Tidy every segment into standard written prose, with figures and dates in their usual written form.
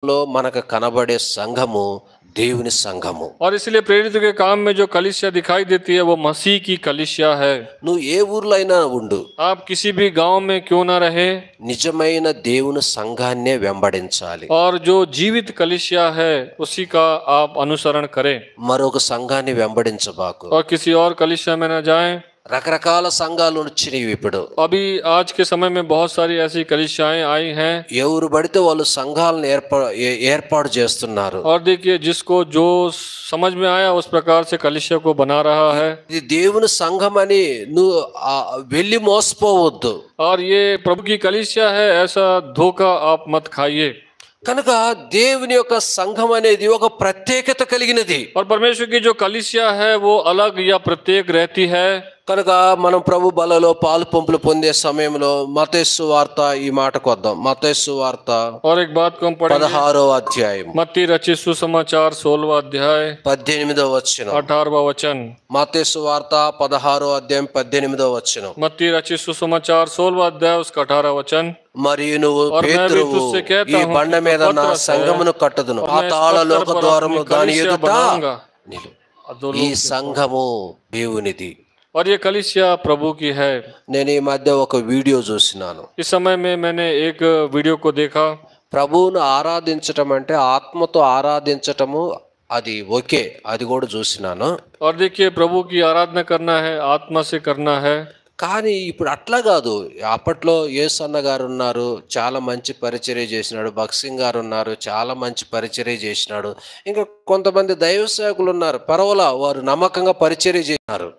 లో మనకు కనబడే సంఘము దేవుని సంఘము. और इसलिए प्रेरित के काम में जो कलीसिया दिखाई देती है वो मसीह की कलीसिया है। నువ్వు ఏ ఊర్లో అయినా ఉండు, आप किसी भी गांव में क्यों ना रहे, నిజమైన దేవుని సంఘాన్నే వెంబడించాలి. और जो जीवित कलीसिया है उसी का आप अनुसरण करें మరొక సంఘాన్ని వెంబడించబాకు. और किसी और कलीसिया में न जाएं। రకరకాల సంఘాలు వచ్చినవి ఇప్పుడు. अभी आज के समय में बहुत सारी ऐसी कलीसियाएं आई हैं ఎవరు పడితే వాళ్ళు సంఘాలను ఏర్పాటు చేస్తున్నారు. और देखिए जिसको जो समझ में आया उस प्रकार से कलीसिया को बना रहा है। ఇది దేవుని సంఘం అని నువ్వు వెళ్ళి మోసపోవద్దు. और ये प्रभु की कलीसिया है ऐसा धोखा आप मत खाइए। కనుక దేవుని యొక్క సంఘం అనేది ఒక ప్రత్యేకత కలిగినది. और परमेश्वर की जो कलीसिया है वो अलग या प्रत्येक रहती है। కనుక మనం ప్రభు బలలో పాలు పంపులు పొందే సమయంలో మత్తయి సువార్త ఈ మాటకు వద్దాం. మత్తయి సువార్త और एक बात को हम पढ़ेंगे 16వ అధ్యాయం मत्ती रचित सुसमाचार 16वां अध्याय 18వ వచనం. 18वां वचन। మత్తయి సువార్త 16వ అధ్యాయం 18వ వచనం. मत्ती रचित सुसमाचार 16वां अध्याय उसका 18वां वचन। మరియు నువ్వు और मैं भी పేతురువు, तुझसे कहता ఈ हूँ బండ कि మీద तू నా पतरस है, సంఘమును కట్టుదును, और मैं इस పాతాళ पत्थर లోక पर ద్వారము अपनी దాని कलीसिया ఎదుట बनाऊंगा। నిలువు. अधोलोक ఈ के- సంఘము దేవునిది. और ये कलीसिया प्रभु की है। నేను ఈ మధ్య ఒక వీడియో చూసినాను. इस समय में मैंने एक वीडियो को देखा। ప్రభువును ఆరాధించటం అంటే ఆత్మతో ఆరాధించటము, అది ఓకే, అది కూడా చూసినాను. और देखिए प्रभु की आराधना करना है, आत्मा से करना है। కానీ ఇప్పుడు అట్లా కాదు. అప్పట్లో యేసన్న గారు ఉన్నారు, చాలా మంచి పరిచర్య చేసినాడు. భక్సింగ్ గారు ఉన్నారు, చాలా మంచి పరిచర్య చేసినాడు. ఇంకా కొంతమంది దైవ సేవకులు ఉన్నారు, పర్వాలా, వారు నమ్మకంగా పరిచర్య చేసినారు.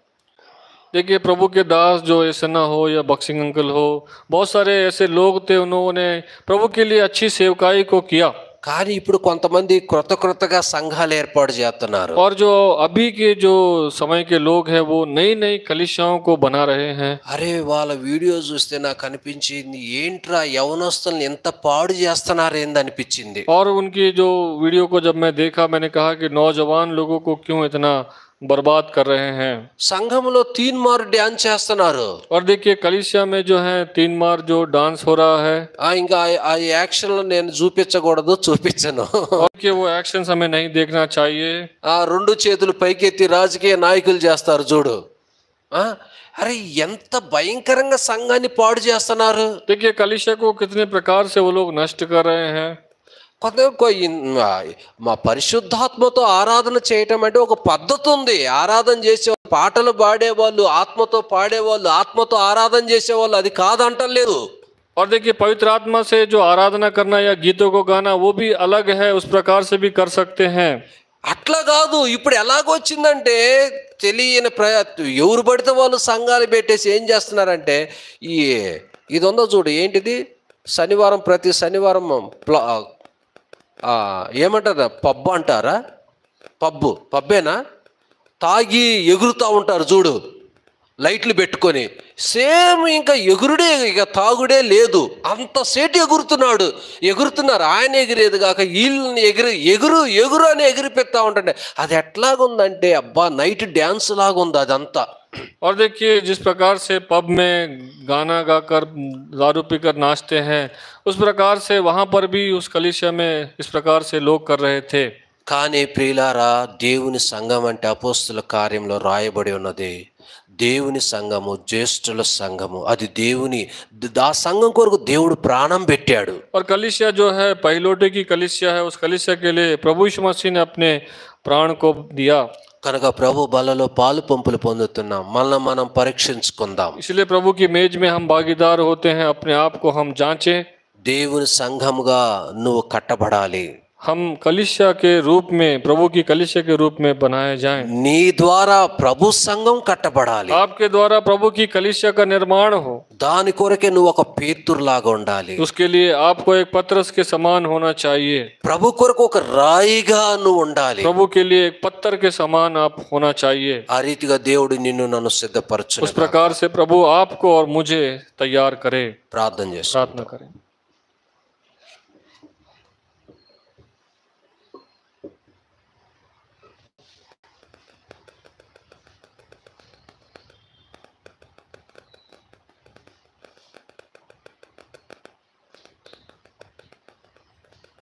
देखिए प्रभु के दास जो ऐसना हो या बक्सिंग अंकल हो, बहुत सारे ऐसे लोग थे, उन्होंने प्रभु के लिए अच्छी सेवकाई को किया। కానీ ఇప్పుడు కొంతమంది క్రొత్తగా సంఘాలు ఏర్పాటు చేస్తున్నారు. और जो अभी के जो समय के लोग हैं वो नई नई कलीसियाओं को बना रहे हैं। అరే వాళ్ళ వీడియో చూస్తే నాకు అనిపించింది, ఏంట్రా యవనస్తుల్ని ఎంత పాడు చేస్తున్నారు ఏందనిపించింది. और उनकी जो वीडियो को जब मैं देखा, मैंने कहा कि नौजवान लोगों को क्यों इतना बर्बाद कर रहे हैं। సంఘంలో తీన్ మారు డ్యాన్స్ చేస్తున్నారు. और देखिए कलीसिया में जो है 3 मार जो डांस हो रहा है। ఇంకా ఆ యాక్షన్లు నేను చూపించకూడదు, చూపించను. और कि वो एक्शन हमें नहीं देखना चाहिए। ఆ రెండు చేతులు పైకెత్తి రాజకీయ నాయకులు చేస్తారు చూడు. అరే ఎంత భయంకరంగా సంఘాన్ని పాడు చేస్తున్నారు. देखिए कलीसिया को कितने प्रकार से वो लोग नष्ट कर रहे हैं। మా పరిశుద్ధాత్మతో ఆరాధన చేయటం అంటే ఒక పద్ధతి ఉంది. ఆరాధన చేసే పాటలు పాడేవాళ్ళు, ఆత్మతో పాడేవాళ్ళు, ఆత్మతో ఆరాధన చేసేవాళ్ళు, అది కాదంటలేదు. और देखिए पवित्र आत्मा से जो आराधना करना या गीतों को गाना वो भी अलग है, उस प्रकार से भी कर सकते हैं। అట్లా కాదు. ఇప్పుడు ఎలాగొచ్చిందంటే తెలియని ఎవరు పడితే వాళ్ళు సంఘాలు పెట్టేసి ఏం చేస్తున్నారంటే, ఇది ఉందో చూడు, ఏంటిది, శనివారం ప్రతి శనివారం ఏమంటారా, పబ్బు అంటారా, పబ్బేనా, తాగి ఎగురుతూ ఉంటారు చూడు, లైట్లు పెట్టుకొని. సేమ్ ఇంకా ఎగురుడే, ఇక తాగుడే లేదు, అంతసేటు ఎగురుతున్నారు. ఆయన ఎగిరేది కాక వీళ్ళని ఎగురు అని ఎగిరిపెత్తా ఉంటుండే. అది ఎట్లాగుందంటే అబ్బా నైట్ డ్యాన్స్ లాగా ఉంది అదంతా. और देखिए जिस प्रकार से पब में गाना गाकर दारू पीकर नाचते हैं, उस प्रकार से वहाँ पर भी उस कलीसिया में इस प्रकार से लोग कर रहे थे। కానీ ప్రియులారా, దేవుని సంఘం అంటే అపోస్తుల కార్యంలో రాయబడి ఉన్నది, దేవుని సంఘము, జ్యేష్ఠుల సంఘము. అది దేవుని, ఆ సంఘం కొరకు దేవుడు ప్రాణం పెట్టాడు. और कलीसिया जो है पहिलोटे की कलीसिया है, उस कलीसिया के लिए प्रभु यीशु मसीह ने अपने प्राण को दिया। కనుక ప్రభు బలలో పాలు పంపులు పొందుతున్నాం, మనం పరీక్షించుకుందాం. इसलिए प्रभु की मेज में हम भागीदार होते हैं, अपने आप को हम जांचें। దేవుని సంఘముగా నువ్వు కట్టబడాలి. हम कलीसिया के रूप में, प्रभु की कलीसिया के रूप में बनाए जाएं। నీ ద్వారా ప్రభు సంఘం కట్టబడాలి. आपके द्वारा प्रभु की कलीसिया का निर्माण हो, దాని కొరకే నువ్వు ఒక పేతురులాగా ఉండాలి. उसके लिए आपको एक पतरस के समान होना चाहिए। ప్రభు కొరకు ఒక రాయిగా నువ్వు ఉండాలి. प्रभु के लिए एक पत्थर के समान आप होना चाहिए। ఆ రీతిగా దేవుడు నిన్ను నన్ను సిద్ధపరచును. उस प्रकार से प्रभु आपको और मुझे तैयार करे। ప్రార్థన చేస్తాం. प्रार्थना करें।